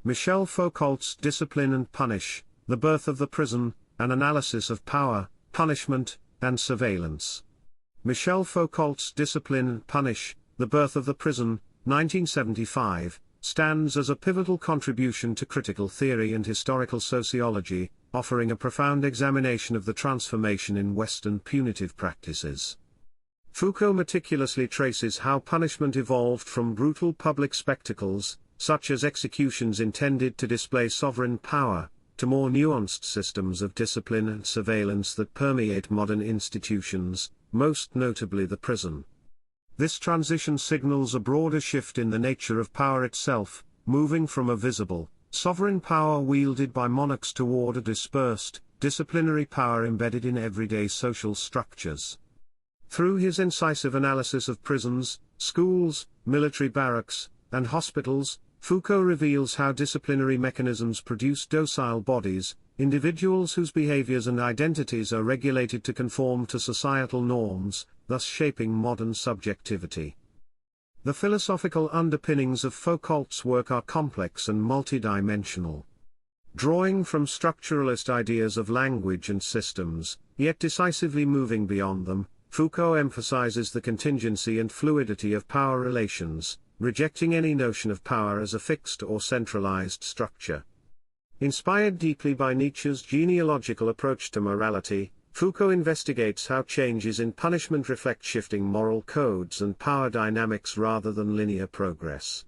Michel Foucault's Discipline and Punish, The Birth of the Prison, An Analysis of Power, Punishment, and Surveillance. Michel Foucault's Discipline and Punish, The Birth of the Prison, 1975, stands as a pivotal contribution to critical theory and historical sociology, offering a profound examination of the transformation in Western punitive practices. Foucault meticulously traces how punishment evolved from brutal public spectacles, such as executions intended to display sovereign power, to more nuanced systems of discipline and surveillance that permeate modern institutions, most notably the prison. This transition signals a broader shift in the nature of power itself, moving from a visible, sovereign power wielded by monarchs toward a dispersed, disciplinary power embedded in everyday social structures. Through his incisive analysis of prisons, schools, military barracks, and hospitals, Foucault reveals how disciplinary mechanisms produce docile bodies, individuals whose behaviors and identities are regulated to conform to societal norms, thus shaping modern subjectivity. The philosophical underpinnings of Foucault's work are complex and multidimensional. Drawing from structuralist ideas of language and systems, yet decisively moving beyond them, Foucault emphasizes the contingency and fluidity of power relations, rejecting any notion of power as a fixed or centralized structure. Inspired deeply by Nietzsche's genealogical approach to morality, Foucault investigates how changes in punishment reflect shifting moral codes and power dynamics rather than linear progress.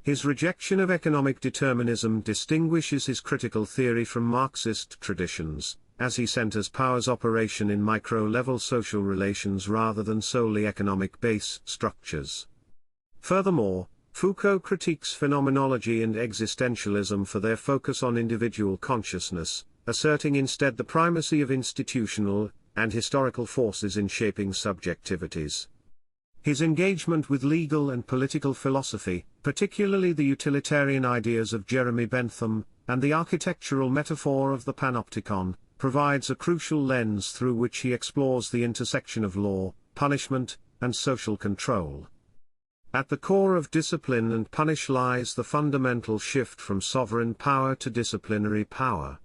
His rejection of economic determinism distinguishes his critical theory from Marxist traditions, as he centers power's operation in micro-level social relations rather than solely economic base structures. Furthermore, Foucault critiques phenomenology and existentialism for their focus on individual consciousness, asserting instead the primacy of institutional and historical forces in shaping subjectivities. His engagement with legal and political philosophy, particularly the utilitarian ideas of Jeremy Bentham, and the architectural metaphor of the Panopticon, provides a crucial lens through which he explores the intersection of law, punishment, and social control. At the core of Discipline and Punish lies the fundamental shift from sovereign power to disciplinary power.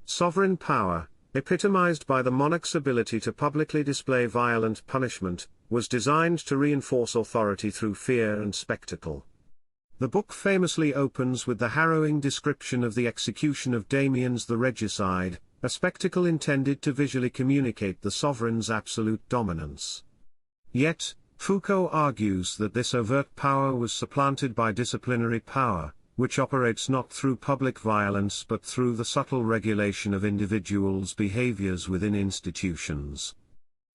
Sovereign power, epitomized by the monarch's ability to publicly display violent punishment, was designed to reinforce authority through fear and spectacle. The book famously opens with the harrowing description of the execution of Damiens the regicide, a spectacle intended to visually communicate the sovereign's absolute dominance. Yet, Foucault argues that this overt power was supplanted by disciplinary power, which operates not through public violence but through the subtle regulation of individuals' behaviors within institutions.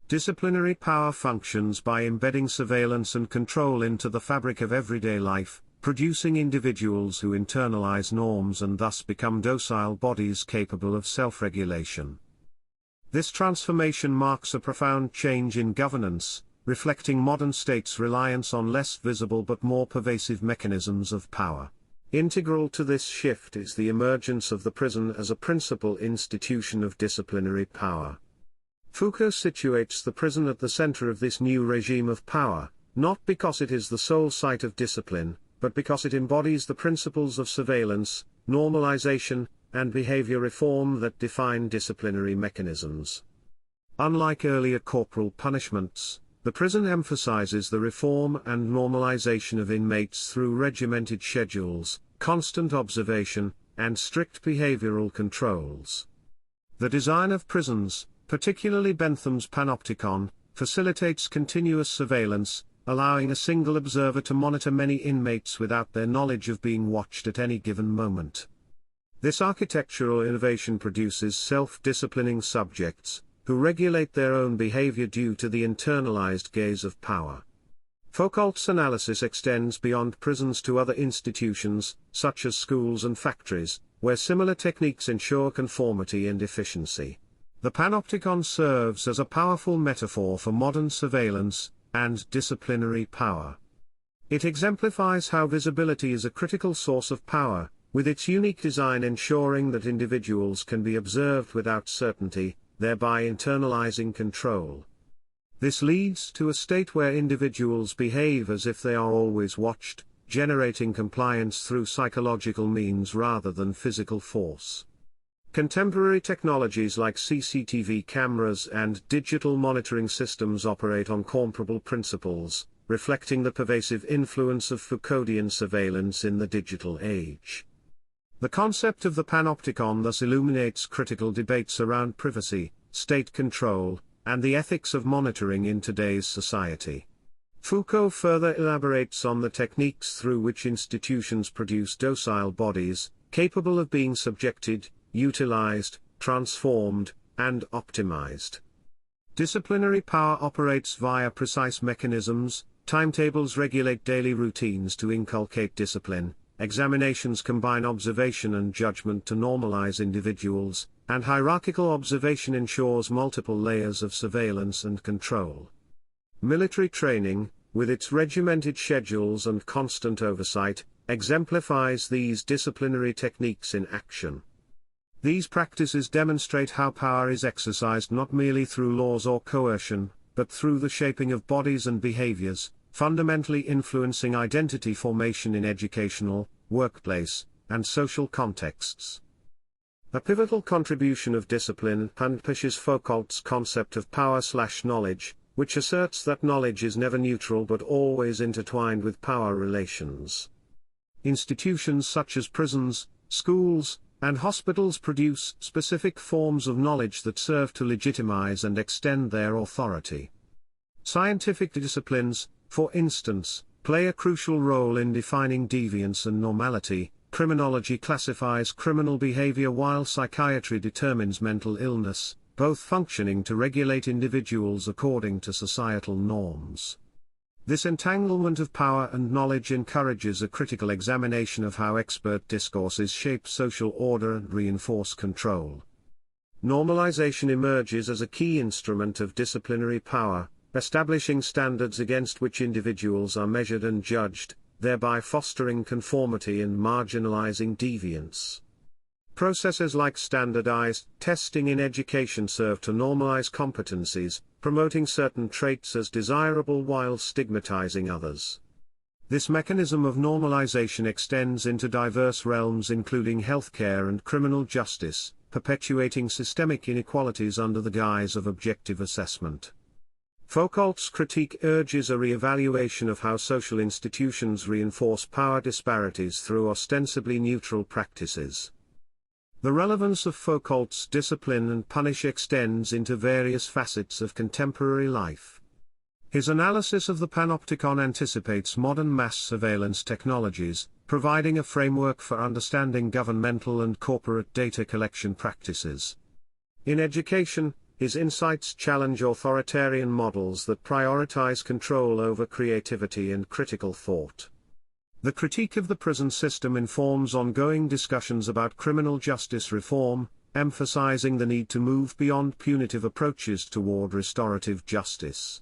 Disciplinary power functions by embedding surveillance and control into the fabric of everyday life, producing individuals who internalize norms and thus become docile bodies capable of self-regulation. This transformation marks a profound change in governance, reflecting modern states' reliance on less visible but more pervasive mechanisms of power. Integral to this shift is the emergence of the prison as a principal institution of disciplinary power. Foucault situates the prison at the center of this new regime of power, not because it is the sole site of discipline, but because it embodies the principles of surveillance, normalization, and behavior reform that define disciplinary mechanisms. Unlike earlier corporal punishments, the prison emphasizes the reform and normalization of inmates through regimented schedules, constant observation, and strict behavioral controls. The design of prisons, particularly Bentham's Panopticon, facilitates continuous surveillance, allowing a single observer to monitor many inmates without their knowledge of being watched at any given moment. This architectural innovation produces self-disciplining subjects, who regulate their own behavior due to the internalized gaze of power. Foucault's analysis extends beyond prisons to other institutions, such as schools and factories, where similar techniques ensure conformity and efficiency. The Panopticon serves as a powerful metaphor for modern surveillance and disciplinary power. It exemplifies how visibility is a critical source of power, with its unique design ensuring that individuals can be observed without certainty, thereby internalizing control. This leads to a state where individuals behave as if they are always watched, generating compliance through psychological means rather than physical force. Contemporary technologies like CCTV cameras and digital monitoring systems operate on comparable principles, reflecting the pervasive influence of Foucauldian surveillance in the digital age. The concept of the Panopticon thus illuminates critical debates around privacy, state control, and the ethics of monitoring in today's society. Foucault further elaborates on the techniques through which institutions produce docile bodies, capable of being subjected, utilized, transformed, and optimized. Disciplinary power operates via precise mechanisms. Timetables regulate daily routines to inculcate discipline, examinations combine observation and judgment to normalize individuals, and hierarchical observation ensures multiple layers of surveillance and control. Military training, with its regimented schedules and constant oversight, exemplifies these disciplinary techniques in action. These practices demonstrate how power is exercised not merely through laws or coercion, but through the shaping of bodies and behaviors, fundamentally influencing identity formation in educational, workplace, and social contexts. A pivotal contribution of discipline is Foucault's concept of power/knowledge, which asserts that knowledge is never neutral but always intertwined with power relations. Institutions such as prisons, schools, and hospitals produce specific forms of knowledge that serve to legitimize and extend their authority. Scientific disciplines, for instance, play a crucial role in defining deviance and normality. Criminology classifies criminal behavior while psychiatry determines mental illness, both functioning to regulate individuals according to societal norms. This entanglement of power and knowledge encourages a critical examination of how expert discourses shape social order and reinforce control. Normalization emerges as a key instrument of disciplinary power, establishing standards against which individuals are measured and judged, thereby fostering conformity and marginalizing deviance. Processes like standardized testing in education serve to normalize competencies, promoting certain traits as desirable while stigmatizing others. This mechanism of normalization extends into diverse realms including healthcare and criminal justice, perpetuating systemic inequalities under the guise of objective assessment. Foucault's critique urges a re-evaluation of how social institutions reinforce power disparities through ostensibly neutral practices. The relevance of Foucault's discipline and punish extends into various facets of contemporary life. His analysis of the Panopticon anticipates modern mass surveillance technologies, providing a framework for understanding governmental and corporate data collection practices. In education, his insights challenge authoritarian models that prioritize control over creativity and critical thought. The critique of the prison system informs ongoing discussions about criminal justice reform, emphasizing the need to move beyond punitive approaches toward restorative justice.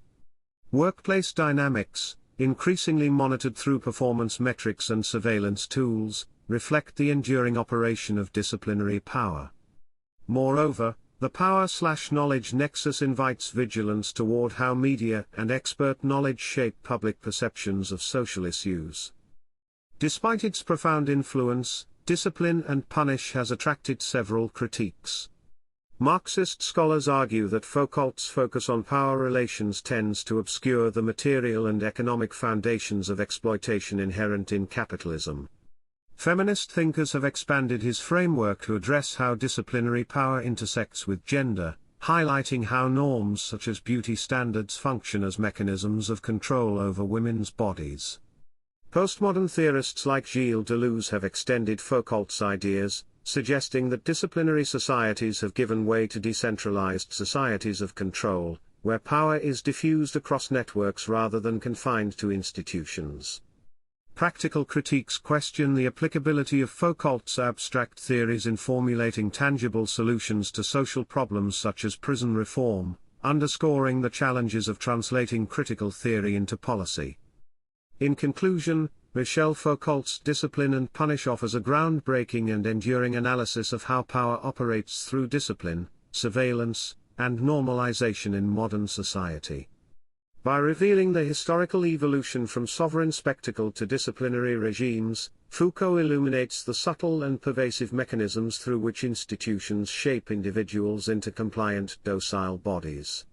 Workplace dynamics, increasingly monitored through performance metrics and surveillance tools, reflect the enduring operation of disciplinary power. Moreover, the power/knowledge nexus invites vigilance toward how media and expert knowledge shape public perceptions of social issues. Despite its profound influence, discipline and punish has attracted several critiques. Marxist scholars argue that Foucault's focus on power relations tends to obscure the material and economic foundations of exploitation inherent in capitalism. Feminist thinkers have expanded his framework to address how disciplinary power intersects with gender, highlighting how norms such as beauty standards function as mechanisms of control over women's bodies. Postmodern theorists like Gilles Deleuze have extended Foucault's ideas, suggesting that disciplinary societies have given way to decentralized societies of control, where power is diffused across networks rather than confined to institutions. Practical critiques question the applicability of Foucault's abstract theories in formulating tangible solutions to social problems such as prison reform, underscoring the challenges of translating critical theory into policy. In conclusion, Michel Foucault's Discipline and Punish offers a groundbreaking and enduring analysis of how power operates through discipline, surveillance, and normalization in modern society. By revealing the historical evolution from sovereign spectacle to disciplinary regimes, Foucault illuminates the subtle and pervasive mechanisms through which institutions shape individuals into compliant, docile bodies.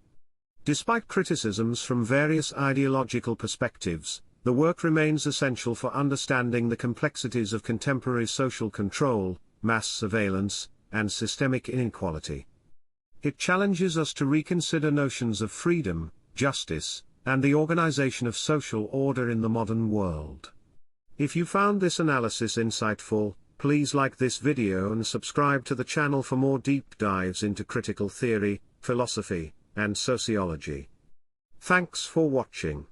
Despite criticisms from various ideological perspectives, the work remains essential for understanding the complexities of contemporary social control, mass surveillance, and systemic inequality. It challenges us to reconsider notions of freedom, justice, and the organization of social order in the modern world. If you found this analysis insightful, please like this video and subscribe to the channel for more deep dives into critical theory, philosophy, and sociology. Thanks for watching.